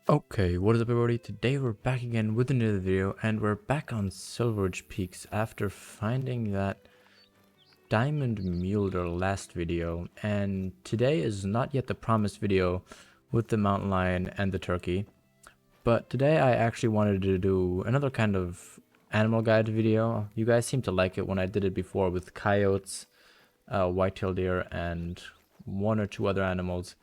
Okay, what is up everybody? Today we're back again with another video and we're back on Silver Ridge Peaks after finding that diamond mule last video, and today is not yet the promised video with the mountain lion and the turkey, but today I actually wanted to do another kind of animal guide video. You guys seem to like it when I did it before with coyotes, white-tailed deer, and one or two other animals.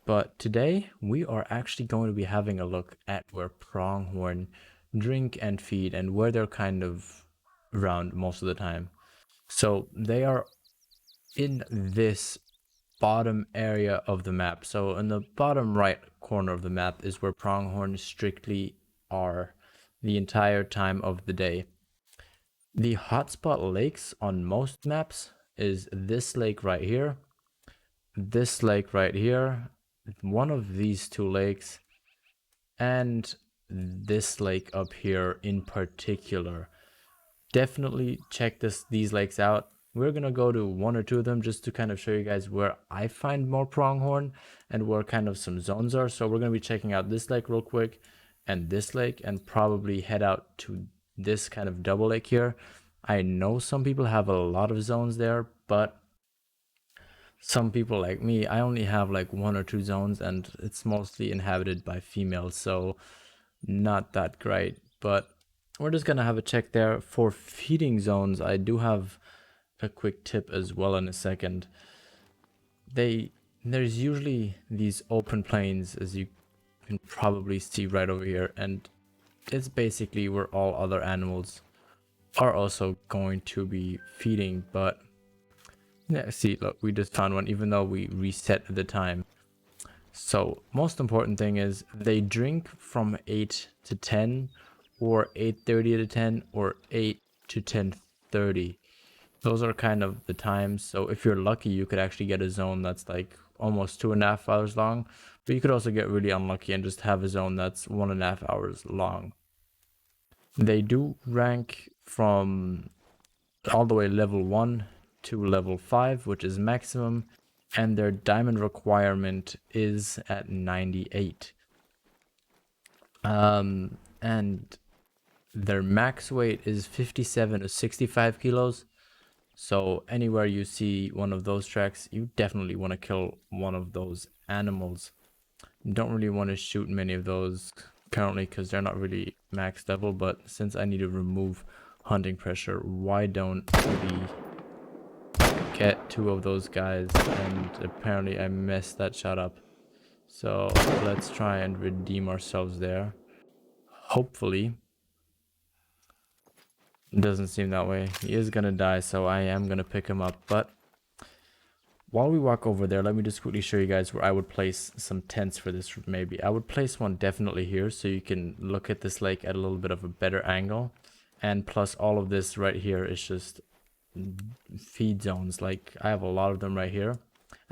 But today we are actually going to be having a look at where pronghorn drink and feed and where they're kind of around most of the time. So they are in this bottom area of the map. So in the bottom right corner of the map is where pronghorn strictly are the entire time of the day. The hotspot lakes on most maps is this lake right here, this lake right here, one of these two lakes, and this lake up here in particular. Definitely check these lakes out. We're gonna go to one or two of them just to kind of show you guys where I find more pronghorn and where kind of some zones are. So we're gonna be checking out this lake real quick and this lake, and probably head out to this kind of double lake here. I know some people have a lot of zones there, but some people like me, I only have like one or two zones and it's mostly inhabited by females, so not that great. But we're just gonna have a check there. For feeding zones, I do have a quick tip as well in a second. There's usually these open plains, as you can probably see right over here, and it's basically where all other animals are also going to be feeding. But yeah, see, look, we just found one even though we reset the time. So most important thing is they drink from 8 to 10, or 8:30 to 10, or 8 to 10:30. Those are kind of the times. So if you're lucky, you could actually get a zone that's like almost 2.5 hours long, but you could also get really unlucky and just have a zone that's 1.5 hours long. They do rank from all the way level 1 to level 5, which is maximum, and their diamond requirement is at 98. And their max weight is 57 to 65 kilos. So anywhere you see one of those tracks, you definitely want to kill one of those animals. You don't really want to shoot many of those currently because they're not really max level, but since I need to remove hunting pressure, why don't we get two of those guys? And apparently I messed that shot up. So let's try and redeem ourselves there. Hopefully. It doesn't seem that way. He is gonna die, so I am gonna pick him up. But while we walk over there, let me just quickly show you guys where I would place some tents for this. Maybe I would place one definitely here, so you can look at this lake at a little bit of a better angle. And plus all of this right here is just feed zones. Like I have a lot of them right here.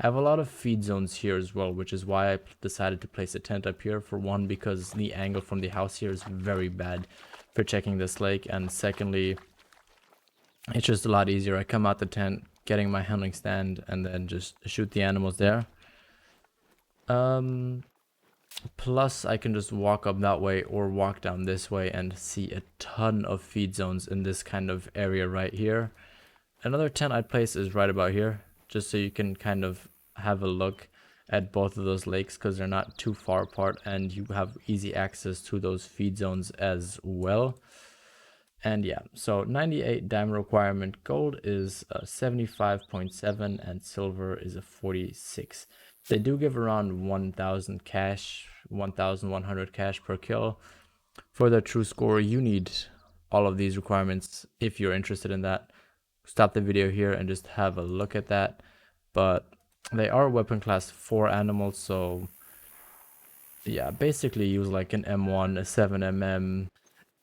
I have a lot of feed zones here as well, which is why I decided to place a tent up here. For one, because the angle from the house here is very bad for checking this lake, and secondly, it's just a lot easier. I come out the tent, getting my hunting stand, and then just shoot the animals there. Plus I can just walk up that way or walk down this way and see a ton of feed zones in this kind of area right here. Another tent I'd place is right about here, just so you can kind of have a look at both of those lakes because they're not too far apart and you have easy access to those feed zones as well. And yeah, so 98 diamond requirement, gold is 75.7, and silver is a 46. They do give around 1,000 cash, 1,100 cash per kill. For the true score, you need all of these requirements. If you're interested in that, stop the video here and just have a look at that. But they are weapon class 4 animals, so yeah, basically use like an M1, a 7mm,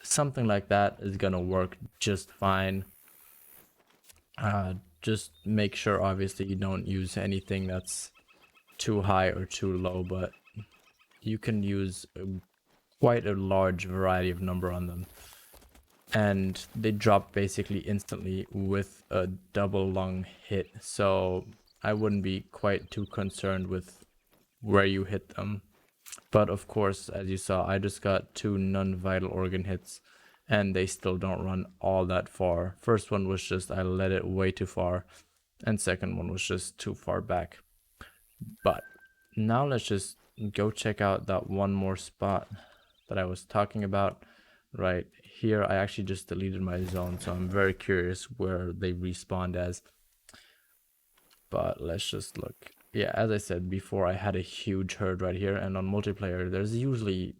something like that is gonna work just fine. Just make sure obviously you don't use anything that's too high or too low, but you can use quite a large variety of number on them, and they drop basically instantly with a double lung hit, so I wouldn't be quite too concerned with where you hit them. But of course, as you saw, I just got 2 non-vital organ hits, and they still don't run all that far. First one was just I let it way too far, and second one was just too far back. But now let's just go check out that one more spot that I was talking about. Right here, I actually just deleted my zone, so I'm very curious where they respawned as. But let's just look. Yeah, as I said before, I had a huge herd right here, and on multiplayer, there's usually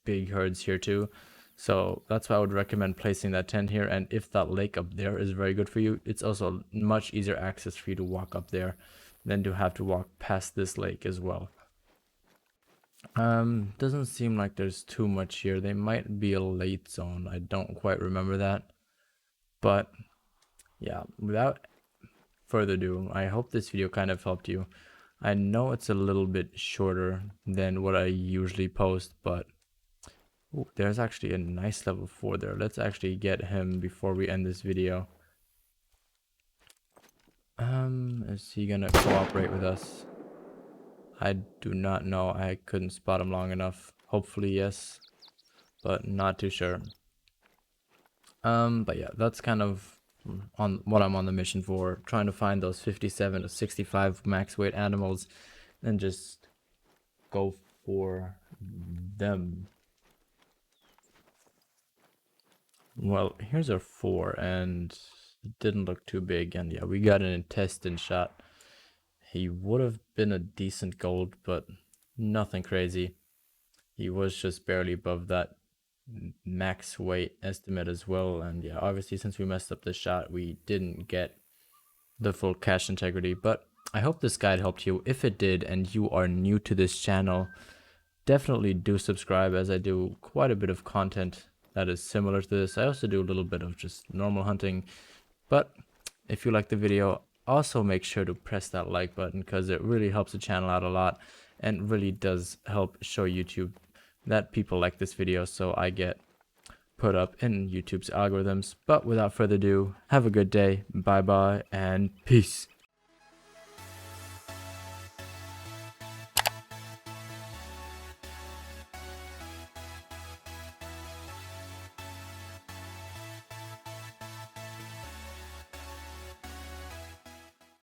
big herds here too. So that's why I would recommend placing that tent here. And if that lake up there is very good for you, it's also much easier access for you to walk up there than to have to walk past this lake as well. Doesn't seem like there's too much here. They might be a late zone. I don't quite remember that. But yeah, without further ado, I hope this video kind of helped you. I know it's a little bit shorter than what I usually post, but ooh, there's actually a nice level 4 there. Let's actually get him before we end this video. Is he gonna cooperate with us? I do not know. I couldn't spot him long enough. Hopefully yes, but not too sure. But yeah, that's kind of on what I'm on the mission for, trying to find those 57 to 65 max weight animals and just go for them. Well, here's our 4, and it didn't look too big, and yeah, we got an intestine shot. He would have been a decent gold, but nothing crazy. He was just barely above that max weight estimate as well, and yeah, obviously since we messed up the shot, we didn't get the full cache integrity. But I hope this guide helped you. If it did and you are new to this channel, definitely do subscribe, as I do quite a bit of content that is similar to this. I also do a little bit of just normal hunting. But if you like the video, also make sure to press that like button, because it really helps the channel out a lot and really does help show YouTube that people like this video, so I get put up in YouTube's algorithms. But without further ado, have a good day, bye bye, and peace.